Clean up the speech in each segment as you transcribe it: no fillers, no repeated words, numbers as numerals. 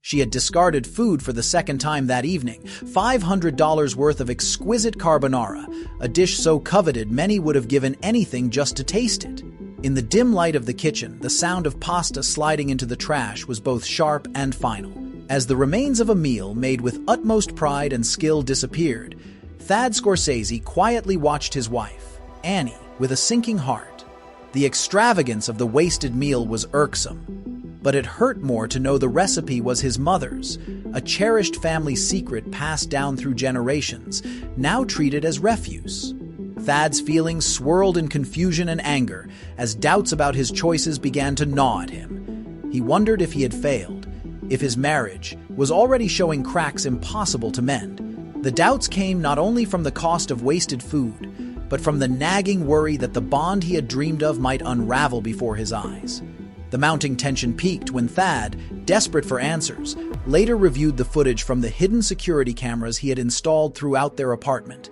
She had discarded food for the second time that evening, $500 worth of exquisite carbonara, a dish so coveted many would have given anything just to taste it. In the dim light of the kitchen, the sound of pasta sliding into the trash was both sharp and final. As the remains of a meal made with utmost pride and skill disappeared, Thad Scorsese quietly watched his wife, Annie, with a sinking heart. The extravagance of the wasted meal was irksome, but it hurt more to know the recipe was his mother's, a cherished family secret passed down through generations, now treated as refuse. Thad's feelings swirled in confusion and anger as doubts about his choices began to gnaw at him. He wondered if he had failed, if his marriage was already showing cracks impossible to mend. The doubts came not only from the cost of wasted food, but from the nagging worry that the bond he had dreamed of might unravel before his eyes. The mounting tension peaked when Thad, desperate for answers, later reviewed the footage from the hidden security cameras he had installed throughout their apartment.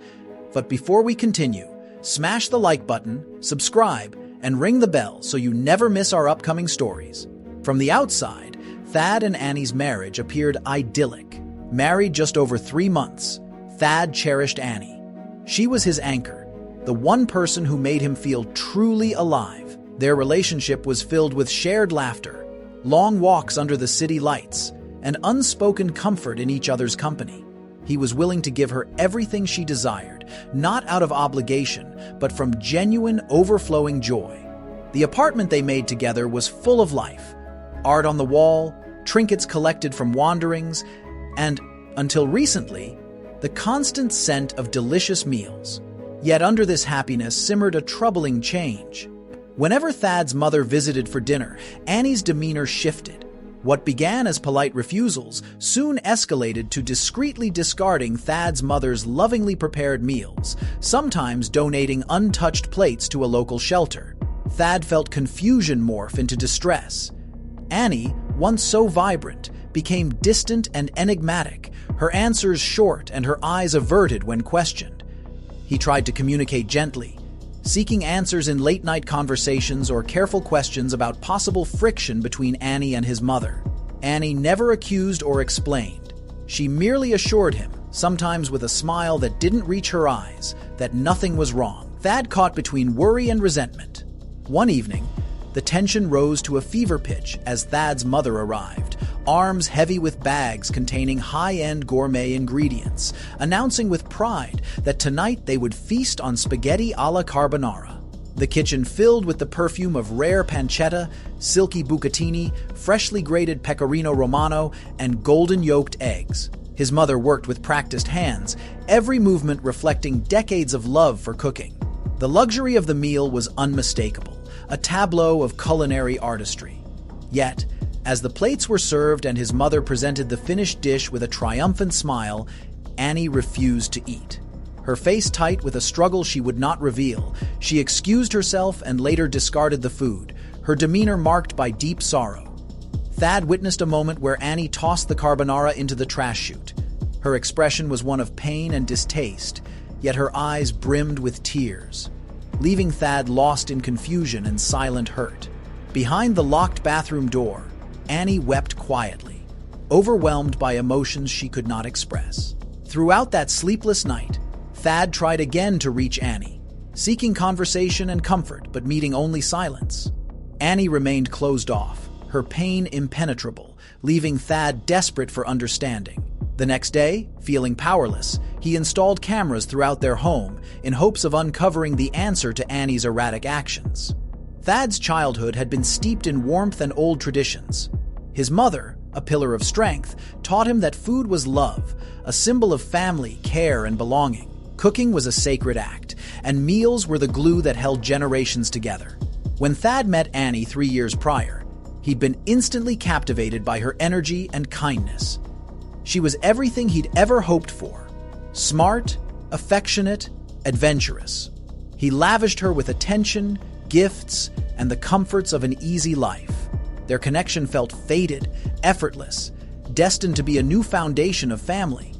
But before we continue, smash the like button, subscribe, and ring the bell so you never miss our upcoming stories. From the outside, Thad and Annie's marriage appeared idyllic. Married just over 3 months, Thad cherished Annie. She was his anchor, the one person who made him feel truly alive. Their relationship was filled with shared laughter, long walks under the city lights, and unspoken comfort in each other's company. He was willing to give her everything she desired, not out of obligation, but from genuine, overflowing joy. The apartment they made together was full of life. Art on the wall, trinkets collected from wanderings, and, until recently, the constant scent of delicious meals. Yet under this happiness simmered a troubling change. Whenever Thad's mother visited for dinner, Annie's demeanor shifted. What began as polite refusals soon escalated to discreetly discarding Thad's mother's lovingly prepared meals, sometimes donating untouched plates to a local shelter. Thad felt confusion morph into distress. Annie, once so vibrant, became distant and enigmatic, her answers short and her eyes averted when questioned. He tried to communicate gently, seeking answers in late-night conversations or careful questions about possible friction between Annie and his mother. Annie never accused or explained. She merely assured him, sometimes with a smile that didn't reach her eyes, that nothing was wrong. Thad caught between worry and resentment. One evening, the tension rose to a fever pitch as Thad's mother arrived, arms heavy with bags containing high-end gourmet ingredients, announcing with pride that tonight they would feast on spaghetti alla carbonara. The kitchen filled with the perfume of rare pancetta, silky bucatini, freshly grated pecorino romano, and golden-yolked eggs. His mother worked with practiced hands, every movement reflecting decades of love for cooking. The luxury of the meal was unmistakable, a tableau of culinary artistry. Yet, as the plates were served and his mother presented the finished dish with a triumphant smile, Annie refused to eat. Her face tight with a struggle she would not reveal, she excused herself and later discarded the food, her demeanor marked by deep sorrow. Thad witnessed a moment where Annie tossed the carbonara into the trash chute. Her expression was one of pain and distaste, yet her eyes brimmed with tears, leaving Thad lost in confusion and silent hurt. Behind the locked bathroom door, Annie wept quietly, overwhelmed by emotions she could not express. Throughout that sleepless night, Thad tried again to reach Annie, seeking conversation and comfort but meeting only silence. Annie remained closed off, her pain impenetrable, leaving Thad desperate for understanding. The next day, feeling powerless, he installed cameras throughout their home in hopes of uncovering the answer to Annie's erratic actions. Thad's childhood had been steeped in warmth and old traditions. His mother, a pillar of strength, taught him that food was love, a symbol of family, care, and belonging. Cooking was a sacred act, and meals were the glue that held generations together. When Thad met Annie 3 years prior, he'd been instantly captivated by her energy and kindness. She was everything he'd ever hoped for: smart, affectionate, adventurous. He lavished her with attention, gifts, and the comforts of an easy life. Their connection felt fated, effortless, destined to be a new foundation of family.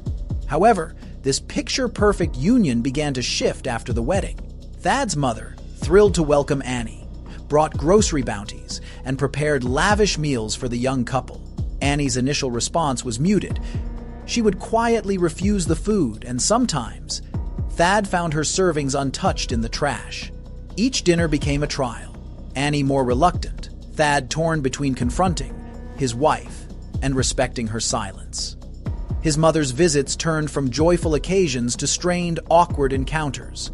However, this picture-perfect union began to shift after the wedding. Thad's mother, thrilled to welcome Annie, brought grocery bounties and prepared lavish meals for the young couple. Annie's initial response was muted. She would quietly refuse the food, and sometimes, Thad found her servings untouched in the trash. Each dinner became a trial. Annie more reluctant, Thad torn between confronting his wife and respecting her silence. His mother's visits turned from joyful occasions to strained, awkward encounters.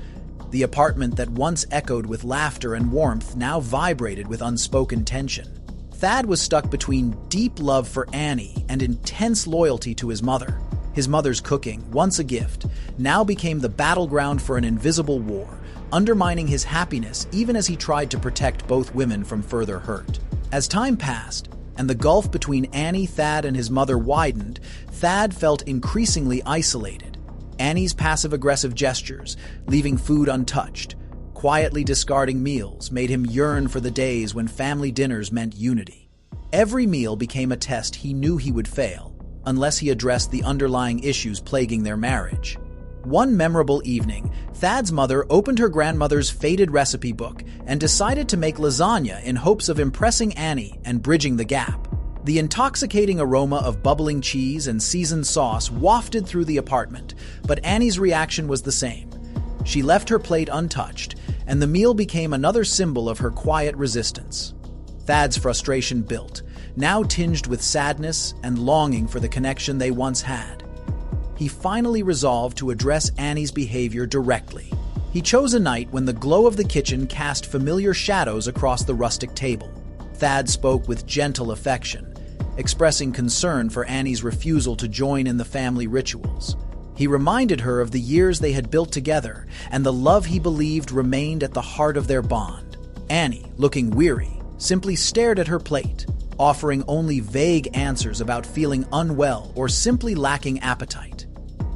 The apartment that once echoed with laughter and warmth now vibrated with unspoken tension. Thad was stuck between deep love for Annie and intense loyalty to his mother. His mother's cooking, once a gift, now became the battleground for an invisible war, undermining his happiness even as he tried to protect both women from further hurt. As time passed, and the gulf between Annie, Thad, and his mother widened, Thad felt increasingly isolated. Annie's passive-aggressive gestures, leaving food untouched, quietly discarding meals, made him yearn for the days when family dinners meant unity. Every meal became a test he knew he would fail, unless he addressed the underlying issues plaguing their marriage. One memorable evening, Thad's mother opened her grandmother's faded recipe book and decided to make lasagna in hopes of impressing Annie and bridging the gap. The intoxicating aroma of bubbling cheese and seasoned sauce wafted through the apartment, but Annie's reaction was the same. She left her plate untouched, and the meal became another symbol of her quiet resistance. Thad's frustration built, now tinged with sadness and longing for the connection they once had. He finally resolved to address Annie's behavior directly. He chose a night when the glow of the kitchen cast familiar shadows across the rustic table. Thad spoke with gentle affection, expressing concern for Annie's refusal to join in the family rituals. He reminded her of the years they had built together and the love he believed remained at the heart of their bond. Annie, looking weary, simply stared at her plate, offering only vague answers about feeling unwell or simply lacking appetite.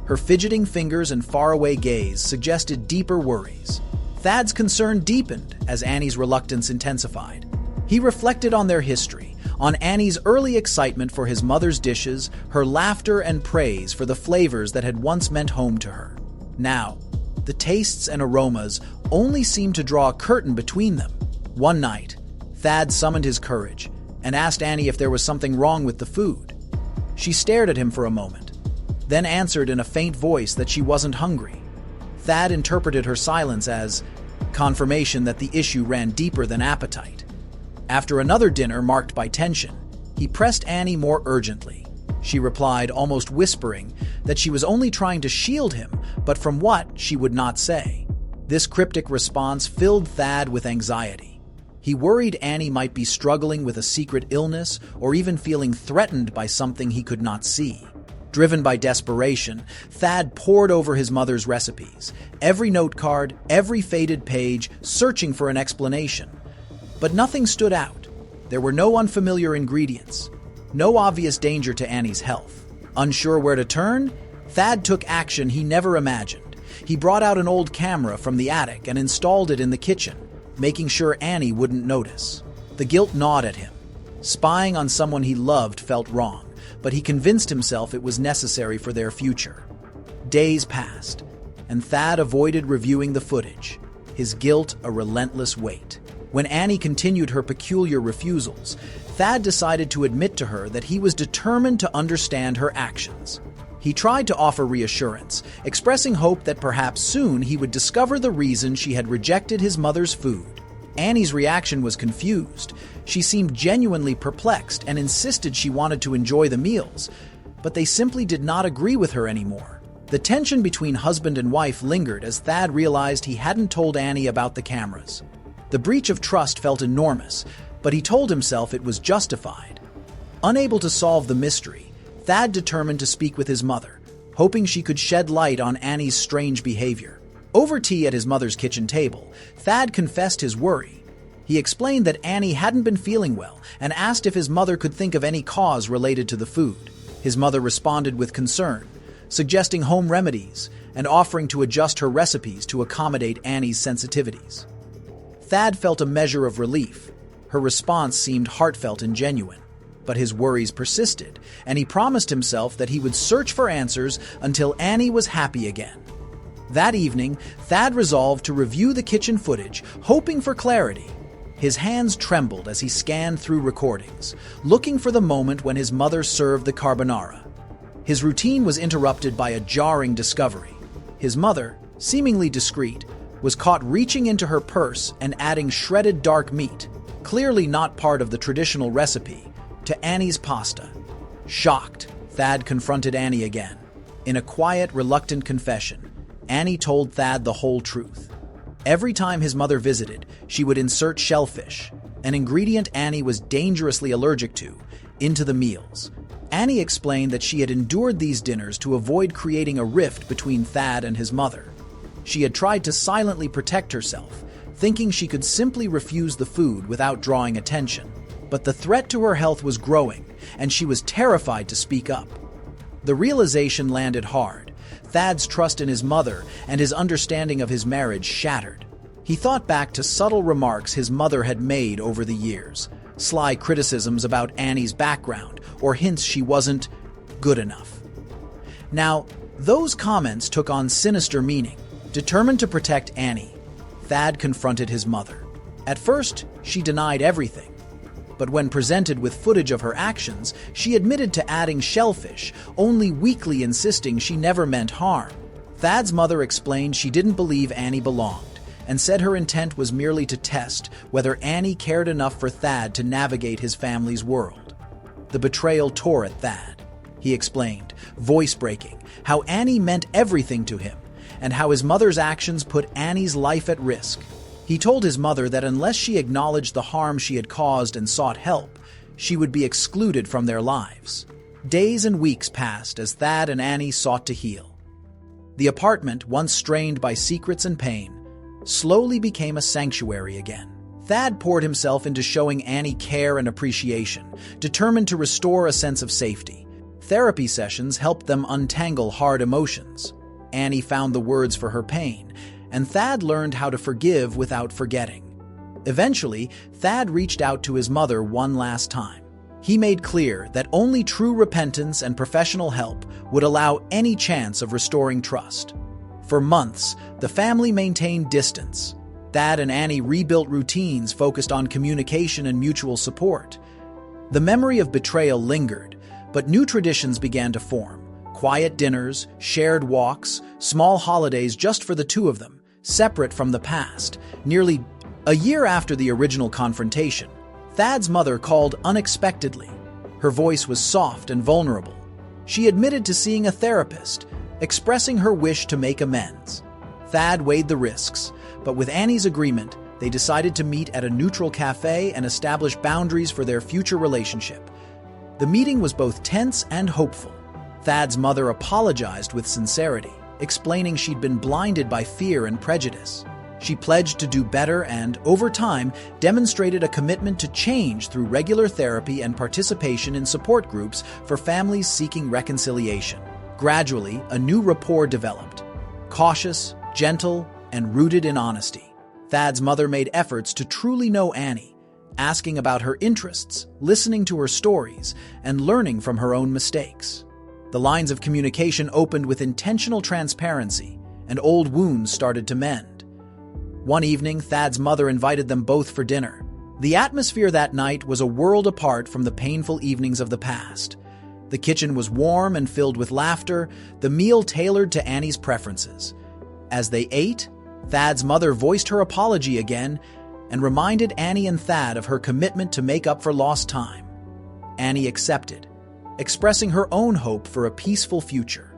Her fidgeting fingers and faraway gaze suggested deeper worries. Thad's concern deepened as Annie's reluctance intensified. He reflected on their history, on Annie's early excitement for his mother's dishes, her laughter and praise for the flavors that had once meant home to her. Now, the tastes and aromas only seemed to draw a curtain between them. One night, Thad summoned his courage and asked Annie if there was something wrong with the food. She stared at him for a moment, then answered in a faint voice that she wasn't hungry. Thad interpreted her silence as confirmation that the issue ran deeper than appetite. After another dinner marked by tension, he pressed Annie more urgently. She replied, almost whispering, that she was only trying to shield him, but from what she would not say. This cryptic response filled Thad with anxiety. He worried Annie might be struggling with a secret illness or even feeling threatened by something he could not see. Driven by desperation, Thad pored over his mother's recipes, every note card, every faded page, searching for an explanation. But nothing stood out. There were no unfamiliar ingredients, no obvious danger to Annie's health. Unsure where to turn, Thad took action he never imagined. He brought out an old camera from the attic and installed it in the kitchen, making sure Annie wouldn't notice. The guilt gnawed at him. Spying on someone he loved felt wrong, but he convinced himself it was necessary for their future. Days passed, and Thad avoided reviewing the footage, his guilt a relentless weight. When Annie continued her peculiar refusals, Thad decided to admit to her that he was determined to understand her actions. He tried to offer reassurance, expressing hope that perhaps soon he would discover the reason she had rejected his mother's food. Annie's reaction was confused. She seemed genuinely perplexed and insisted she wanted to enjoy the meals, but they simply did not agree with her anymore. The tension between husband and wife lingered as Thad realized he hadn't told Annie about the cameras. The breach of trust felt enormous, but he told himself it was justified. Unable to solve the mystery, Thad determined to speak with his mother, hoping she could shed light on Annie's strange behavior. Over tea at his mother's kitchen table, Thad confessed his worry. He explained that Annie hadn't been feeling well and asked if his mother could think of any cause related to the food. His mother responded with concern, suggesting home remedies and offering to adjust her recipes to accommodate Annie's sensitivities. Thad felt a measure of relief. Her response seemed heartfelt and genuine, but his worries persisted, and he promised himself that he would search for answers until Annie was happy again. That evening, Thad resolved to review the kitchen footage, hoping for clarity. His hands trembled as he scanned through recordings, looking for the moment when his mother served the carbonara. His routine was interrupted by a jarring discovery. His mother, seemingly discreet, was caught reaching into her purse and adding shredded dark meat, clearly not part of the traditional recipe, to Annie's pasta. Shocked, Thad confronted Annie again. In a quiet, reluctant confession, Annie told Thad the whole truth. Every time his mother visited, she would insert shellfish, an ingredient Annie was dangerously allergic to, into the meals. Annie explained that she had endured these dinners to avoid creating a rift between Thad and his mother. She had tried to silently protect herself, thinking she could simply refuse the food without drawing attention. But the threat to her health was growing, and she was terrified to speak up. The realization landed hard. Thad's trust in his mother and his understanding of his marriage shattered. He thought back to subtle remarks his mother had made over the years, sly criticisms about Annie's background, or hints she wasn't good enough. Now, those comments took on sinister meaning. Determined to protect Annie, Thad confronted his mother. At first, she denied everything. But when presented with footage of her actions, she admitted to adding shellfish, only weakly insisting she never meant harm. Thad's mother explained she didn't believe Annie belonged, and said her intent was merely to test whether Annie cared enough for Thad to navigate his family's world. The betrayal tore at Thad. He explained, voice breaking, how Annie meant everything to him, and how his mother's actions put Annie's life at risk. He told his mother that unless she acknowledged the harm she had caused and sought help, she would be excluded from their lives. Days and weeks passed as Thad and Annie sought to heal. The apartment, once strained by secrets and pain, slowly became a sanctuary again. Thad poured himself into showing Annie care and appreciation, determined to restore a sense of safety. Therapy sessions helped them untangle hard emotions. Annie found the words for her pain, and Thad learned how to forgive without forgetting. Eventually, Thad reached out to his mother one last time. He made clear that only true repentance and professional help would allow any chance of restoring trust. For months, the family maintained distance. Thad and Annie rebuilt routines focused on communication and mutual support. The memory of betrayal lingered, but new traditions began to form. Quiet dinners, shared walks, small holidays just for the two of them, separate from the past. Nearly a year after the original confrontation, Thad's mother called unexpectedly. Her voice was soft and vulnerable. She admitted to seeing a therapist, expressing her wish to make amends. Thad weighed the risks, but with Annie's agreement, they decided to meet at a neutral cafe and establish boundaries for their future relationship. The meeting was both tense and hopeful. Thad's mother apologized with sincerity, explaining she'd been blinded by fear and prejudice. She pledged to do better and, over time, demonstrated a commitment to change through regular therapy and participation in support groups for families seeking reconciliation. Gradually, a new rapport developed. Cautious, gentle, and rooted in honesty. Thad's mother made efforts to truly know Annie, asking about her interests, listening to her stories, and learning from her own mistakes. The lines of communication opened with intentional transparency, and old wounds started to mend. One evening, Thad's mother invited them both for dinner. The atmosphere that night was a world apart from the painful evenings of the past. The kitchen was warm and filled with laughter, the meal tailored to Annie's preferences. As they ate, Thad's mother voiced her apology again and reminded Annie and Thad of her commitment to make up for lost time. Annie accepted, expressing her own hope for a peaceful future.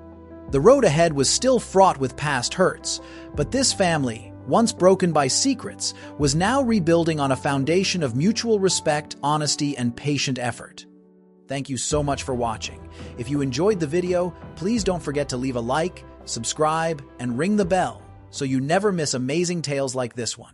The road ahead was still fraught with past hurts, but this family, once broken by secrets, was now rebuilding on a foundation of mutual respect, honesty, and patient effort. Thank you so much for watching. If you enjoyed the video, please don't forget to leave a like, subscribe, and ring the bell so you never miss amazing tales like this one.